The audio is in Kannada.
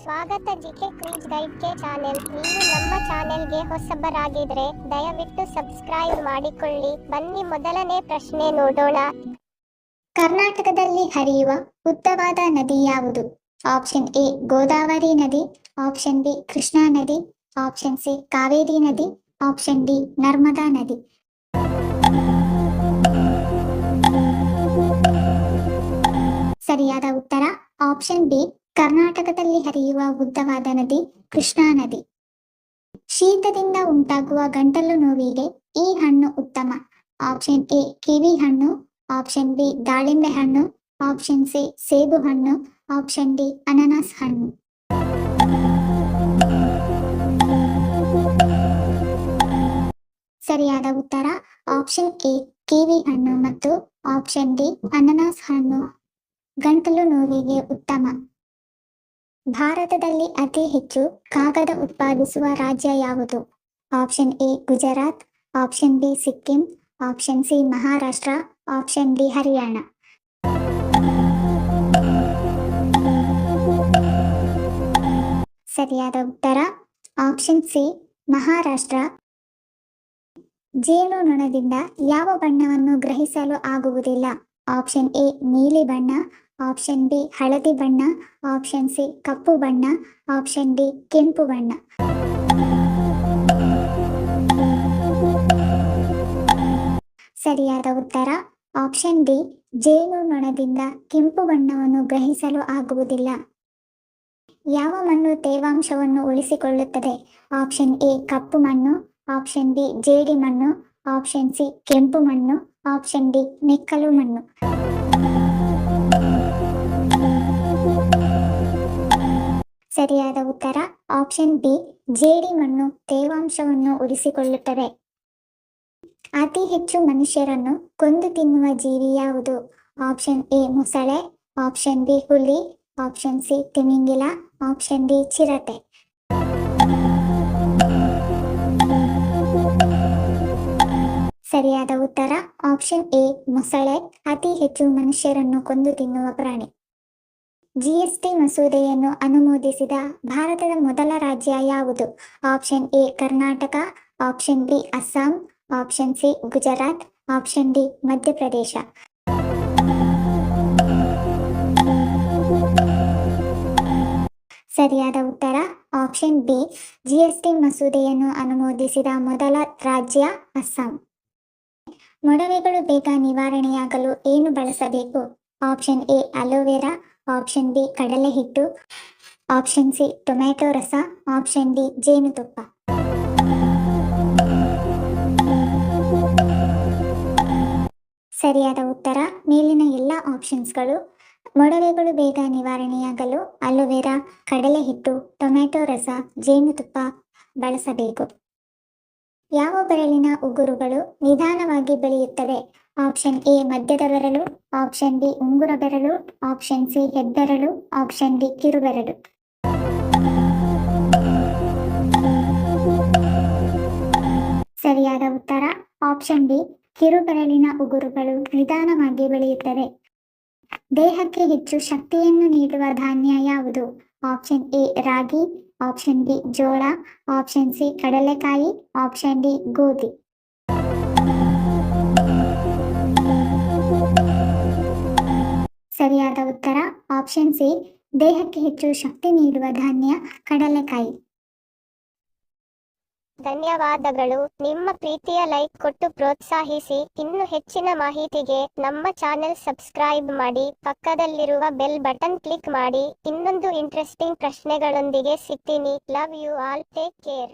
ಸ್ವಾಗತ ಜಿಕೆ ಕ್ವಿಜ್ ಗೈಡ್ ಕೆ ಚಾನೆಲ್. ನೀವು ನಮ್ಮ ಚಾನೆಲ್ಗೆ ಹೊಸಬರಾಗಿದ್ರೆ ದಯವಿಟ್ಟು ಸಬ್ಸ್ಕ್ರೈಬ್ ಮಾಡಿಕೊಳ್ಳಿ. ಬನ್ನಿ ಮೊದಲನೇ ಪ್ರಶ್ನೆ ನೋಡೋಣ. ಕರ್ನಾಟಕದಲ್ಲಿ ಹರಿಯುವ ಉದ್ದವಾದ ನದಿ ಯಾವುದು? ಆಪ್ಷನ್ ಎ ಗೋದಾವರಿ ನದಿ, ಆಪ್ಷನ್ ಬಿ ಕೃಷ್ಣಾ ನದಿ, ಆಪ್ಷನ್ ಸಿ ಕಾವೇರಿ ನದಿ, ಆಪ್ಷನ್ ಡಿ ನರ್ಮದಾ ನದಿ. ಸರಿಯಾದ ಉತ್ತರ ಆಪ್ಷನ್ ಬಿ, ಕರ್ನಾಟಕದಲ್ಲಿ ಹರಿಯುವ ಉದ್ದವಾದ ನದಿ ಕೃಷ್ಣಾ ನದಿ. ಶೀತದಿಂದ ಉಂಟಾಗುವ ಗಂಟಲು ನೋವಿಗೆ ಈ ಹಣ್ಣು ಉತ್ತಮ. ಆಪ್ಷನ್ ಎ ಕಿವಿ ಹಣ್ಣು, ಆಪ್ಷನ್ ಬಿ ದಾಳಿಂಬೆ ಹಣ್ಣು, ಆಪ್ಷನ್ ಸಿ ಸೇಬು ಹಣ್ಣು, ಆಪ್ಷನ್ ಡಿ ಅನಾನಸ್ ಹಣ್ಣು. ಸರಿಯಾದ ಉತ್ತರ ಆಪ್ಷನ್ ಎ ಕಿವಿ ಹಣ್ಣು ಮತ್ತು ಆಪ್ಷನ್ ಡಿ ಅನಾನಸ್ ಹಣ್ಣು ಗಂಟಲು ನೋವಿಗೆ ಉತ್ತಮ. ಭಾರತದಲ್ಲಿ ಅತಿ ಹೆಚ್ಚು ಕಾಗದ ಉತ್ಪಾದಿಸುವ ರಾಜ್ಯ ಯಾವುದು? Option A Gujarat, option B Sikkim, option C Maharashtra, option D Haryana. ಸರಿಯಾದ ಉತ್ತರ ಆಪ್ಷನ್ ಸಿ ಮಹಾರಾಷ್ಟ್ರ. ಜೇನು ನೊಣದಿಂದ ಯಾವ ಬಣ್ಣವನ್ನು ಗ್ರಹಿಸಲು ಆಗುವುದಿಲ್ಲ? ಆಪ್ಷನ್ ಎ ನೀಲಿ ಬಣ್ಣ, ಆಪ್ಷನ್ ಬಿ ಹಳದಿ ಬಣ್ಣ, ಆಪ್ಷನ್ ಸಿ ಕಪ್ಪು ಬಣ್ಣ, ಆಪ್ಷನ್ ಡಿ ಕೆಂಪು ಬಣ್ಣ. ಸರಿಯಾದ ಉತ್ತರ ಆಪ್ಷನ್ ಡಿ ಜೇನು ನೊಣದಿಂದ ಕೆಂಪು ಬಣ್ಣವನ್ನು ಗ್ರಹಿಸಲು ಆಗುವುದಿಲ್ಲ. ಯಾವ ಮಣ್ಣು ತೇವಾಂಶವನ್ನು ಉಳಿಸಿಕೊಳ್ಳುತ್ತದೆ? ಆಪ್ಷನ್ ಎ ಕಪ್ಪು ಮಣ್ಣು, ಆಪ್ಷನ್ ಬಿ ಜೇಡಿ ಮಣ್ಣು, ಆಪ್ಷನ್ ಸಿ ಕೆಂಪು ಮಣ್ಣು, ಆಪ್ಷನ್ ಡಿ ಮೆಕ್ಕಲು ಮಣ್ಣು. ಸರಿಯಾದ ಉತ್ತರ ಆಪ್ಷನ್ ಬಿ ಜೇಡಿ ಮಣ್ಣು ತೇವಾಂಶವನ್ನು ಉಳಿಸಿಕೊಳ್ಳುತ್ತದೆ. ಅತಿ ಹೆಚ್ಚು ಮನುಷ್ಯರನ್ನು ಕೊಂದು ತಿನ್ನುವ ಜೀವಿ ಯಾವುದು? ಆಪ್ಷನ್ ಎ ಮೊಸಳೆ, ಆಪ್ಷನ್ ಬಿ ಹುಲಿ, ಆಪ್ಷನ್ ಸಿ ತಿಮಿಂಗಿಲ, ಆಪ್ಷನ್ ಡಿ ಚಿರತೆ. ಸರಿಯಾದ ಉತ್ತರ ಆಪ್ಷನ್ ಎ ಮೊಸಳೆ ಅತಿ ಹೆಚ್ಚು ಮನುಷ್ಯರನ್ನು ಕೊಂದು ತಿನ್ನುವ ಪ್ರಾಣಿ. ಜಿಎಸ್ಟಿ ಮಸೂದೆಯನ್ನು ಅನುಮೋದಿಸಿದ ಭಾರತದ ಮೊದಲ ರಾಜ್ಯ ಯಾವುದು? Option A Karnataka, option B Assam, option C Gujarat, option D Madhya Pradesh. ಸರಿಯಾದ ಉತ್ತರ ಆಪ್ಷನ್ ಬಿ ಜಿಎಸ್ಟಿ ಮಸೂದೆಯನ್ನು ಅನುಮೋದಿಸಿದ ಮೊದಲ ರಾಜ್ಯ ಅಸ್ಸಾಂ. ಮೊಡವೆಗಳು ಬೇಗ ನಿವಾರಣೆಯಾಗಲು ಏನು ಬಳಸಬೇಕು? Option A aloe vera, option B ಕಡಲೆ ಹಿಟ್ಟು, ಆಪ್ಷನ್ ಸಿ ಟೊಮ್ಯಾಟೊ ರಸ, ಆಪ್ಷನ್ ಡಿ ಜೇನುತುಪ್ಪ. ಸರಿಯಾದ ಉತ್ತರ ಮೇಲಿನ ಎಲ್ಲ ಆಪ್ಷನ್ಸ್ಗಳು. ಮೊಡವೆಗಳು ಬೇಗ ನಿವಾರಣೆಯಾಗಲು ಅಲೋವೆರಾ, ಕಡಲೆ ಹಿಟ್ಟು, ಟೊಮ್ಯಾಟೊ ರಸ, ಜೇನುತುಪ್ಪ ಬಳಸಬೇಕು. ಯಾವ ಬೆರಳಿನ ಉಗುರುಗಳು ನಿಧಾನವಾಗಿ ಬೆಳೆಯುತ್ತವೆ? ಆಪ್ಷನ್ ಎ ಮಧ್ಯದ ಬೆರಳು, ಆಪ್ಷನ್ ಬಿ ಉಂಗುರ ಬೆರಳು, ಆಪ್ಷನ್ ಸಿ ಹೆಬ್ಬೆರಳು, ಆಪ್ಷನ್ ಡಿ ಕಿರುಬೆರಳು. ಸರಿಯಾದ ಉತ್ತರ ಆಪ್ಷನ್ ಬಿ ಕಿರುಬೆರಳಿನ ಉಗುರುಗಳು ನಿಧಾನವಾಗಿ ಬೆಳೆಯುತ್ತವೆ. ದೇಹಕ್ಕೆ ಹೆಚ್ಚು ಶಕ್ತಿಯನ್ನು ನೀಡುವ ಧಾನ್ಯ ಯಾವುದು? Option A ragi, option B ಜೋಳ, ಆಪ್ಷನ್ ಸಿ ಕಡಲೆಕಾಯಿ, ಆಪ್ಷನ್ ಡಿ ಗೋಧಿ. ಸರಿಯಾದ ಉತ್ತರ ಆಪ್ಷನ್ ಸಿ ದೇಹಕ್ಕೆ ಹೆಚ್ಚು ಶಕ್ತಿ ನೀಡುವ ಧಾನ್ಯ ಕಡಲೆಕಾಯಿ. ಧನ್ಯವಾದಗಳು. ನಿಮ್ಮ ಪ್ರೀತಿಯ ಲೈಕ್ ಕೊಟ್ಟು ಪ್ರೋತ್ಸಾಹಿಸಿ. ಇನ್ನು ಹೆಚ್ಚಿನ ಮಾಹಿತಿಗೆ ನಮ್ಮ ಚಾನೆಲ್ ಸಬ್ಸ್ಕ್ರೈಬ್ ಮಾಡಿ, ಪಕ್ಕದಲ್ಲಿರುವ ಬೆಲ್ ಬಟನ್ ಕ್ಲಿಕ್ ಮಾಡಿ. ಇನ್ನೊಂದು ಇಂಟ್ರೆಸ್ಟಿಂಗ್ ಪ್ರಶ್ನೆಗಳೊಂದಿಗೆ ಸಿಗ್ತೀನಿ. Love you all, take care.